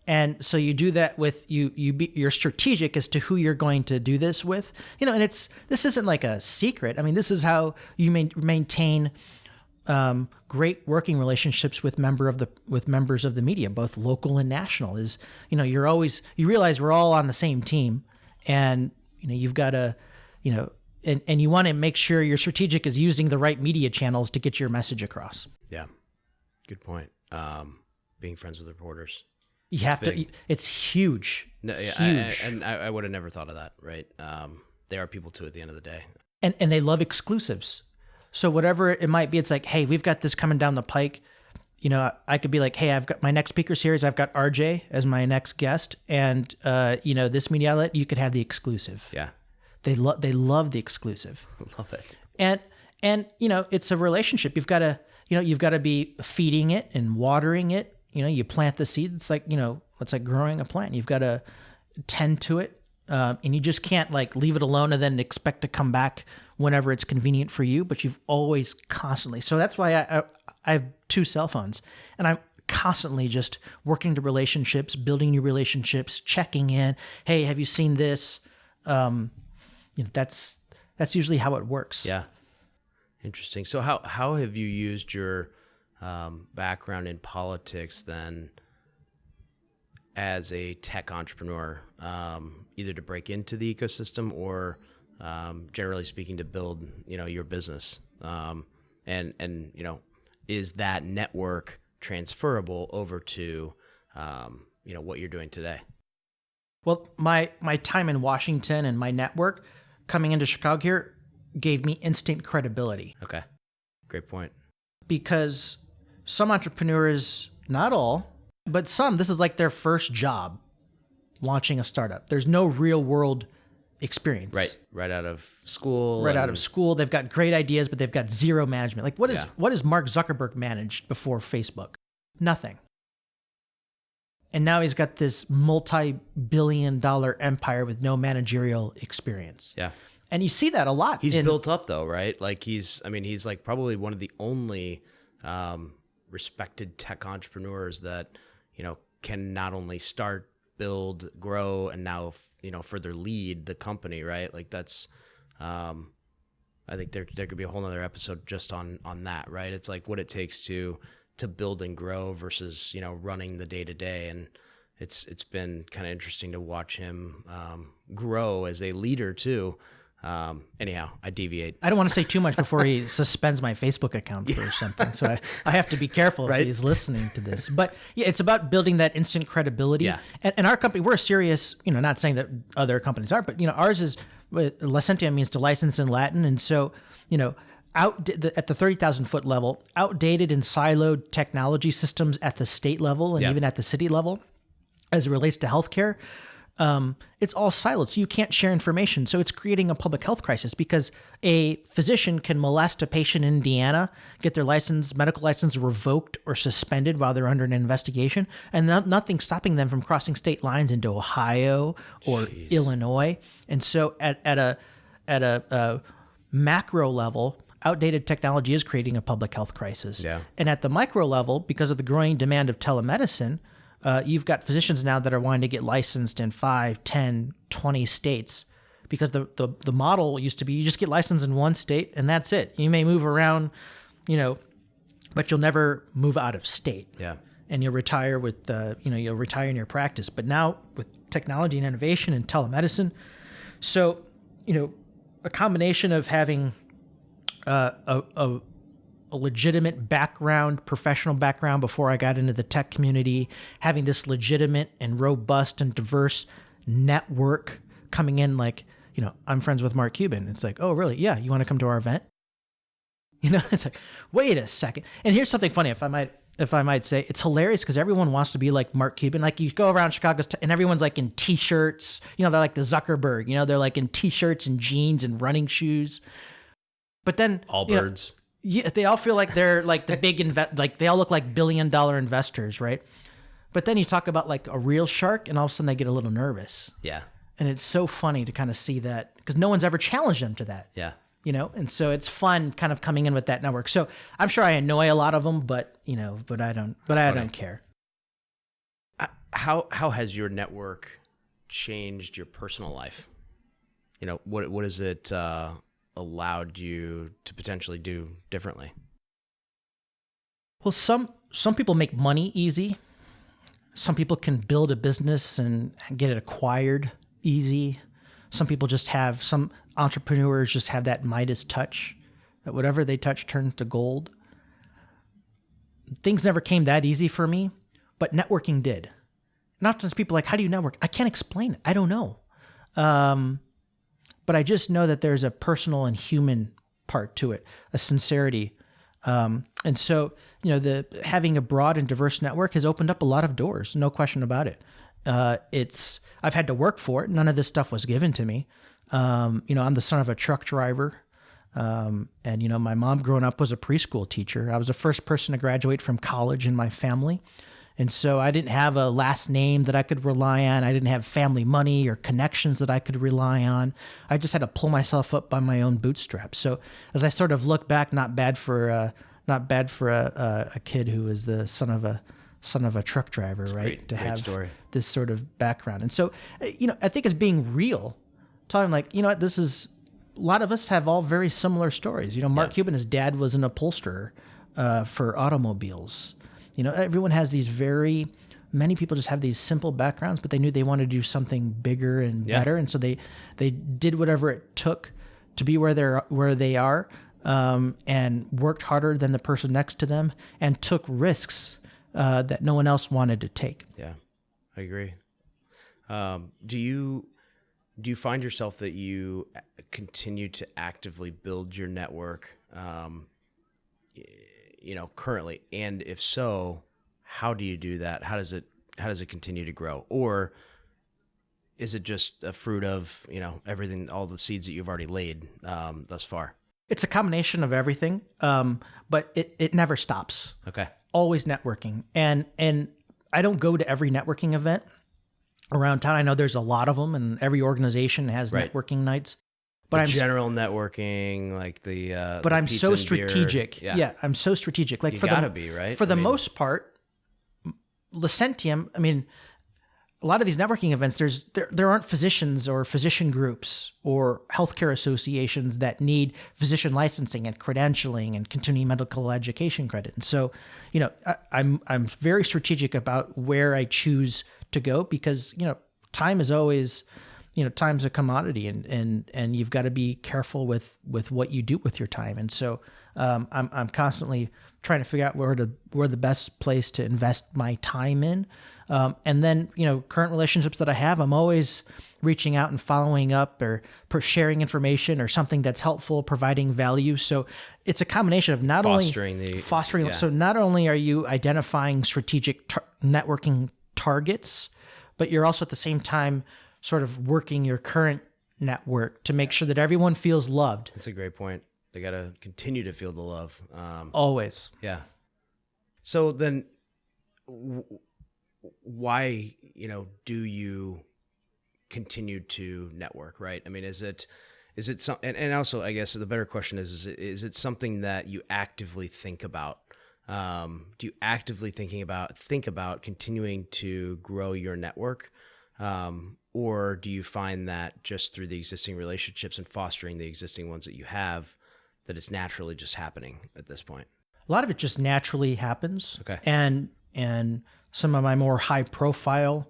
And so you do that with you're strategic as to who you're going to do this with, and this isn't like a secret. I mean, this is how you maintain great working relationships with members of the media, both local and national. Is, you realize we're all on the same team, and you've got to, and you want to make sure your strategic is using the right media channels to get your message across. Yeah, good point. Being friends with reporters. You have to. It's huge. No, yeah, huge. I would have never thought of that. Right? They are people too at the end of the day, and they love exclusives. So whatever it might be, it's like, hey, we've got this coming down the pike. I could be like, hey, I've got my next speaker series. I've got RJ as my next guest, and this media outlet, you could have the exclusive. Yeah, they love the exclusive. Love it. And it's a relationship. You've got to be feeding it and watering it. You plant the seed. It's like, it's like growing a plant. You've got to tend to it. And you just can't like leave it alone and then expect to come back whenever it's convenient for you, but you've always constantly. So that's why I have 2 cell phones, and I'm constantly just working to relationships, building new relationships, checking in. Hey, have you seen this? That's usually how it works. Yeah. Interesting. So how have you used your background in politics then as a tech entrepreneur, either to break into the ecosystem or generally speaking to build your business, and is that network transferable over to what you're doing today? Well, my time in Washington and my network coming into Chicago here gave me instant credibility. Okay, great point. Because some entrepreneurs, not all, but some, this is like their first job launching a startup. There's no real world experience. Right out of school. Out of school. They've got great ideas, but they've got zero management. Like what is Mark Zuckerberg managed before Facebook? Nothing. And now he's got this multi-billion-dollar empire with no managerial experience. Yeah. And you see that a lot. He's built up though, right? Like he's like probably one of the only respected tech entrepreneurs that, can not only start, build, grow, and now, further lead the company, right? Like that's, I think there could be a whole nother episode just on that, right? It's like what it takes to build and grow versus, running the day to day. And it's been kind of interesting to watch him grow as a leader too. Anyhow, I deviate. I don't want to say too much before he suspends my Facebook account or something. So I have to be careful if he's listening to this. But yeah, it's about building that instant credibility. Yeah. And our company, we're serious, not saying that other companies aren't, but ours is, licentia means to license in Latin. And so, at the 30,000 foot level, outdated and siloed technology systems at the state level and even at the city level, as it relates to healthcare, it's all siloed, so you can't share information. So it's creating a public health crisis because a physician can molest a patient in Indiana, get their medical license revoked or suspended while they're under an investigation, and nothing's stopping them from crossing state lines into Ohio or Illinois. And so at a macro level, outdated technology is creating a public health crisis. Yeah. And at the micro level, because of the growing demand of telemedicine, you've got physicians now that are wanting to get licensed in 5, 10, 20 states because the model used to be you just get licensed in one state and that's it. You may move around, but you'll never move out of state. Yeah. And you'll retire you'll retire in your practice. But now with technology and innovation and telemedicine, so, a combination of having a legitimate background, professional background before I got into the tech community, having this legitimate and robust and diverse network coming in, like, I'm friends with Mark Cuban. It's like, oh, really? Yeah. You want to come to our event? It's like, wait a second. And here's something funny, if I might say, it's hilarious because everyone wants to be like Mark Cuban. Like you go around Chicago and everyone's like in t-shirts, they're like the Zuckerberg, they're like in t-shirts and jeans and running shoes. But then all birds. Yeah, they all feel like they're like the big like they all look like $1 billion investors, right? But then you talk about like a real shark, and all of a sudden they get a little nervous. Yeah, and it's so funny to kind of see that because no one's ever challenged them to that. Yeah, and so it's fun kind of coming in with that network. So I'm sure I annoy a lot of them, but I don't. But I don't care. How has your network changed your personal life? What is it? Allowed you to potentially do differently? Well, some people make money easy. Some people can build a business and get it acquired easy. Some entrepreneurs just have that Midas touch, that whatever they touch turns to gold. Things never came that easy for me, but networking did. And often people are like, how do you network? I can't explain it. I don't know. But I just know that there's a personal and human part to it, a sincerity. And so, having a broad and diverse network has opened up a lot of doors, no question about it. I've had to work for it. None of this stuff was given to me. I'm the son of a truck driver. And my mom growing up was a preschool teacher. I was the first person to graduate from college in my family. And so I didn't have a last name that I could rely on. I didn't have family money or connections that I could rely on. I just had to pull myself up by my own bootstraps. So as I sort of look back, not bad for a kid who was the son of a truck driver, right? Great story. This sort of background. And so, I think it's being real, talking like, this is, a lot of us have all very similar stories. Mark Cuban, his dad was an upholsterer for automobiles. Everyone has many people just have these simple backgrounds, but they knew they wanted to do something bigger and better. And so they did whatever it took to be where they are, and worked harder than the person next to them and took risks that no one else wanted to take. Yeah, I agree. Do you find yourself that you continue to actively build your network, currently? And if so, how do you do that? How does it continue to grow? Or is it just a fruit of, everything, all the seeds that you've already laid thus far? It's a combination of everything, but it never stops. Okay. Always networking. And I don't go to every networking event around town. I know there's a lot of them, and every organization has networking nights. But general networking, like but I'm so strategic. Yeah, I'm so strategic. Like you gotta be, right? For the most part, Licentium. I mean, a lot of these networking events, there aren't physicians or physician groups or healthcare associations that need physician licensing and credentialing and continuing medical education credit. And so, I'm very strategic about where I choose to go because time is always. Time's a commodity, and you've got to be careful with what you do with your time. And so I'm constantly trying to figure out where the best place to invest my time in. And then, current relationships that I have, I'm always reaching out and following up or sharing information or something that's helpful, providing value. So it's a combination of not fostering. Yeah. So not only are you identifying strategic networking targets, but you're also at the same time sort of working your current network to make sure that everyone feels loved. That's a great point. They got to continue to feel the love. Always. Yeah. So then why, do you continue to network, right? I mean, is it some, and also I guess the better question is it something that you actively think about? Do you actively think about continuing to grow your network? Or do you find that just through the existing relationships and fostering the existing ones that you have, that it's naturally just happening at this point? A lot of it just naturally happens. Okay. And some of my more high profile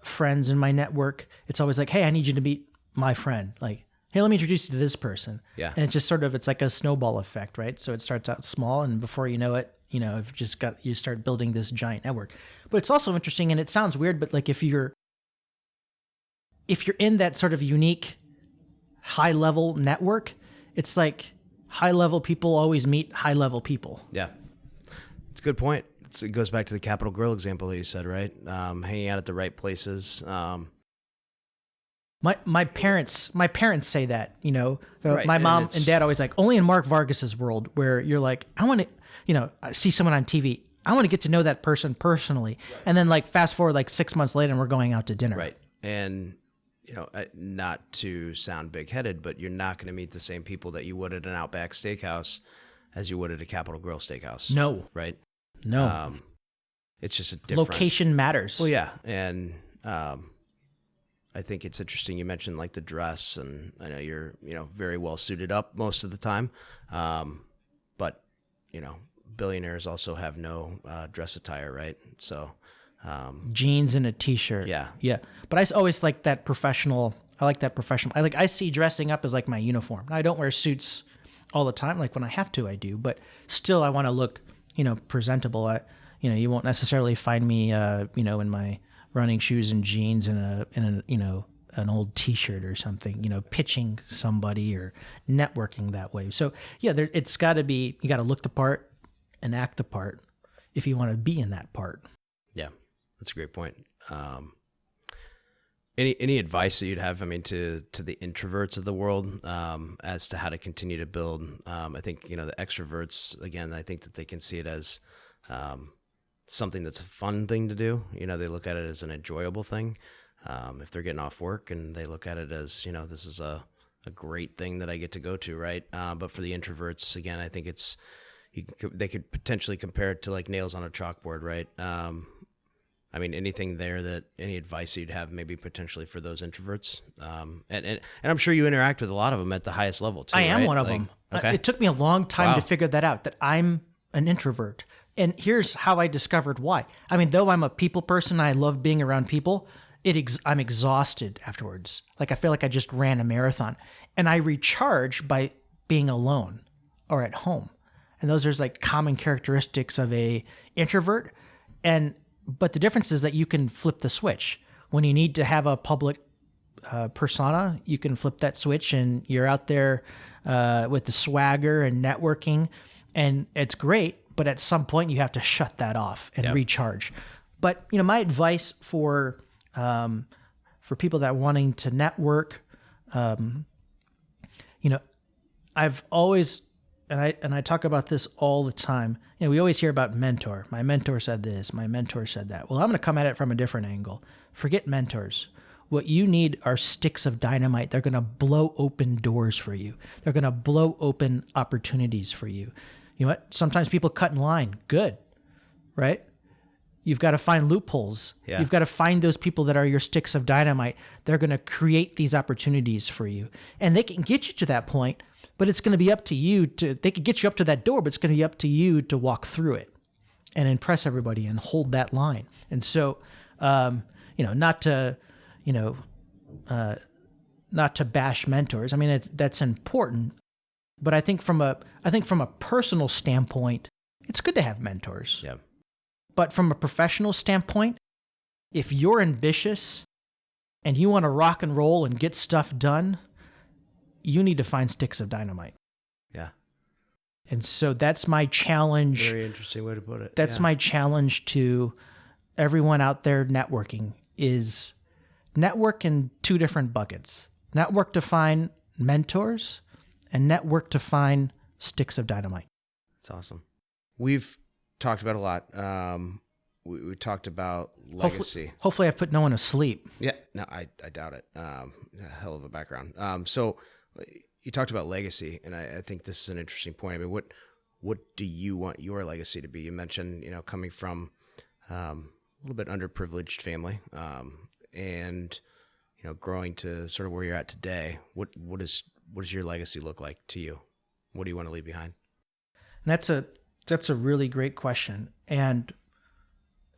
friends in my network, it's always like, hey, I need you to meet my friend. Like, hey, let me introduce you to this person. Yeah. And it's just it's like a snowball effect, right? So it starts out small, and before you know it, you start building this giant network. But it's also interesting, and it sounds weird, but like if you're in that sort of unique high level network, it's like high level people always meet high level people. Yeah. It's a good point. It goes back to the Capital Grille example that you said, right? Hanging out at the right places. My parents say that, Right. my mom And and dad always like, only in Mark Vargas's world, where you're like, I want to, I see someone on TV. I want to get to know that person personally. Right. And then like fast forward like 6 months later and we're going out to dinner. Right. And, not to sound big headed, but you're not going to meet the same people that you would at an Outback Steakhouse as you would at a Capital Grille Steakhouse. No. Right. No. It's just a different location matters. Well, yeah. And, I think it's interesting. You mentioned like the dress, and I know you're, very well suited up most of the time. But, billionaires also have no dress attire, right? So, jeans and a t-shirt. Yeah. Yeah. But I always like that professional. I like that professional. I see dressing up as like my uniform. Now, I don't wear suits all the time. Like when I have to, I do, but still I want to look, presentable. You won't necessarily find me, in my running shoes and jeans and an old t-shirt or something, pitching somebody or networking that way. So yeah, it's gotta be, you gotta look the part and act the part if you want to be in that part. Yeah, that's a great point. Any advice that you'd have, to the introverts of the world, as to how to continue to build? I think, the extroverts, again, I think that they can see it as, something that's a fun thing to do. They look at it as an enjoyable thing. If they're getting off work and they look at it as, this is a great thing that I get to go to, right? But for the introverts, again, I think they could potentially compare it to like nails on a chalkboard, right? Anything there any advice you'd have maybe potentially for those introverts? And I'm sure you interact with a lot of them at the highest level too. I am right? one of them. Okay. It took me a long time Wow. to figure that out, that I'm an introvert. And here's how I discovered why. Though I'm a people person, I love being around people, I'm exhausted afterwards. Like I feel like I just ran a marathon, and I recharge by being alone or at home. And those are like common characteristics of a introvert. But the difference is that you can flip the switch. When you need to have a public persona, you can flip that switch and you're out there with the swagger and networking, and it's great. But at some point you have to shut that off and recharge. But, my advice for people that are wanting to network, I've always, and I talk about this all the time. We always hear about mentor. My mentor said this, my mentor said that. Well, I'm going to come at it from a different angle. Forget mentors. What you need are sticks of dynamite. They're going to blow open doors for you. They're going to blow open opportunities for you. You know what? Sometimes people cut in line. Good, right? You've got to find loopholes. Yeah. You've got to find those people that are your sticks of dynamite. They're going to create these opportunities for you. And they can get you to that point, but it's going to be up to you they could get you up to that door, but it's going to be up to you to walk through it and impress everybody and hold that line. And so, not to bash mentors. That's important. But I think from a personal standpoint, it's good to have mentors. Yeah. But from a professional standpoint, if you're ambitious and you want to rock and roll and get stuff done, you need to find sticks of dynamite. Yeah. And so that's my challenge. Very interesting way to put it. That's my challenge to everyone out there networking, is network in two different buckets. Network to find mentors and network to find sticks of dynamite. That's awesome. We've talked about a lot. We talked about legacy. Hopefully I've put no one to sleep. Yeah, no, I doubt it. Hell of a background. So you talked about legacy, and I think this is an interesting point. I mean, what do you want your legacy to be? You mentioned, coming from a little bit underprivileged family, and growing to sort of where you're at today. What does your legacy look like to you? What do you want to leave behind? And that's a really great question. And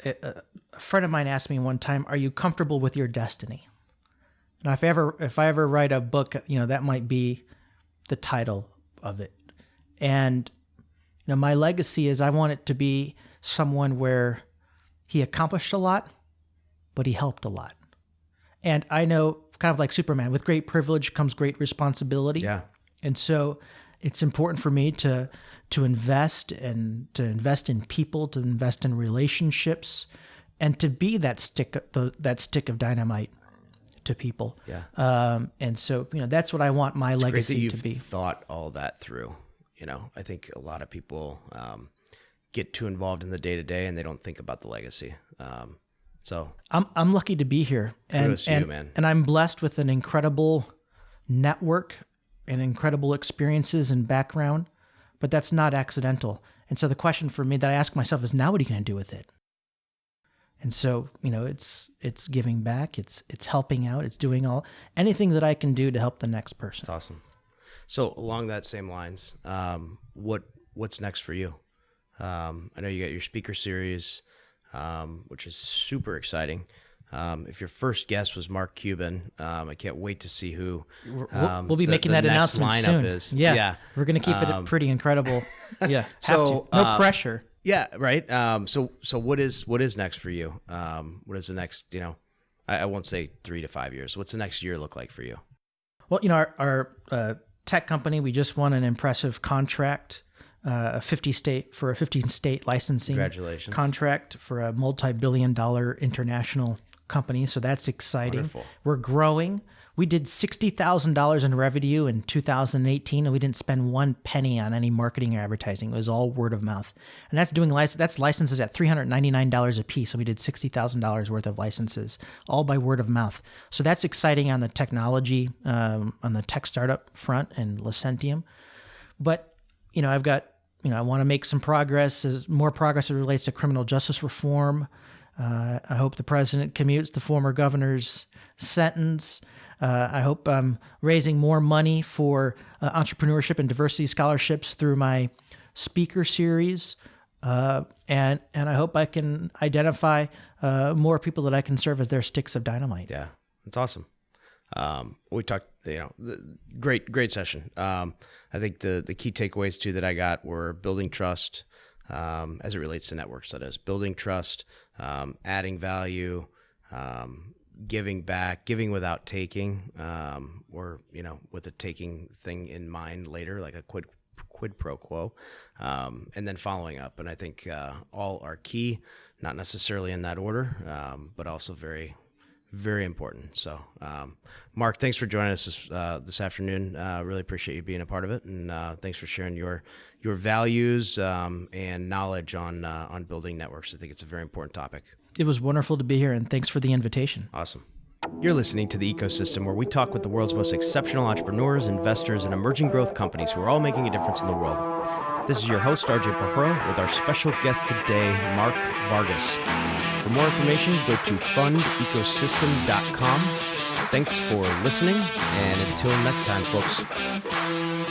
a friend of mine asked me one time, "Are you comfortable with your destiny?" Now, if I ever write a book, that might be the title of it. And my legacy is I want it to be someone where he accomplished a lot, but he helped a lot. And I know, kind of like Superman, with great privilege comes great responsibility. Yeah. And so it's important for me to invest and to invest in people, to invest in relationships, and to be that stick of dynamite to people. Yeah. And so that's what I want my legacy to be. You've thought all that through. I think a lot of people get too involved in the day to day and they don't think about the legacy. So I'm lucky to be here, and you, man. And I'm blessed with an incredible network and incredible experiences and background, but that's not accidental. And so the question for me that I ask myself is, now what are you going to do with it? And so, it's giving back, it's helping out, it's doing anything that I can do to help the next person. That's awesome. So along that same lines, what's next for you? I know you got your speaker series, which is super exciting. If your first guest was Mark Cuban, I can't wait to see who we'll be making that announcement soon. Is. Yeah, we're going to keep it pretty incredible. Yeah, no pressure. Yeah, right. So what is next for you? What is the next? I won't say 3 to 5 years. What's the next year look like for you? Well, our tech company, we just won an impressive contract. A 15-state licensing Congratulations. contract for a multi-billion-dollar international company. So that's exciting. Wonderful. We're growing. We did $60,000 in revenue in 2018, and we didn't spend one penny on any marketing or advertising. It was all word of mouth. And that's licenses at $399 a piece. So we did $60,000 worth of licenses, all by word of mouth. So that's exciting on the technology, on the tech startup front and Licentium. But I've got, I want to make some more progress as it relates to criminal justice reform. I hope the president commutes the former governor's sentence. I hope I'm raising more money for entrepreneurship and diversity scholarships through my speaker series. And I hope I can identify more people that I can serve as their sticks of dynamite. Yeah, that's awesome. We talked, great session. I think the key takeaways too that I got were building trust, as it relates to networks. That is building trust, adding value, giving back, giving without taking, or with a taking thing in mind later, like a quid pro quo, and then following up. And I think all are key, not necessarily in that order, but also very, very important. So, Mark, thanks for joining us this afternoon. Really appreciate you being a part of it, and thanks for sharing your values and knowledge on building networks. I think it's a very important topic. It was wonderful to be here, and thanks for the invitation. Awesome. You're listening to The Ecosystem, where we talk with the world's most exceptional entrepreneurs, investors, and emerging growth companies who are all making a difference in the world. This is your host, RJ Pajuro, with our special guest today, Mark Vargas. For more information, go to fundecosystem.com. Thanks for listening, and until next time, folks.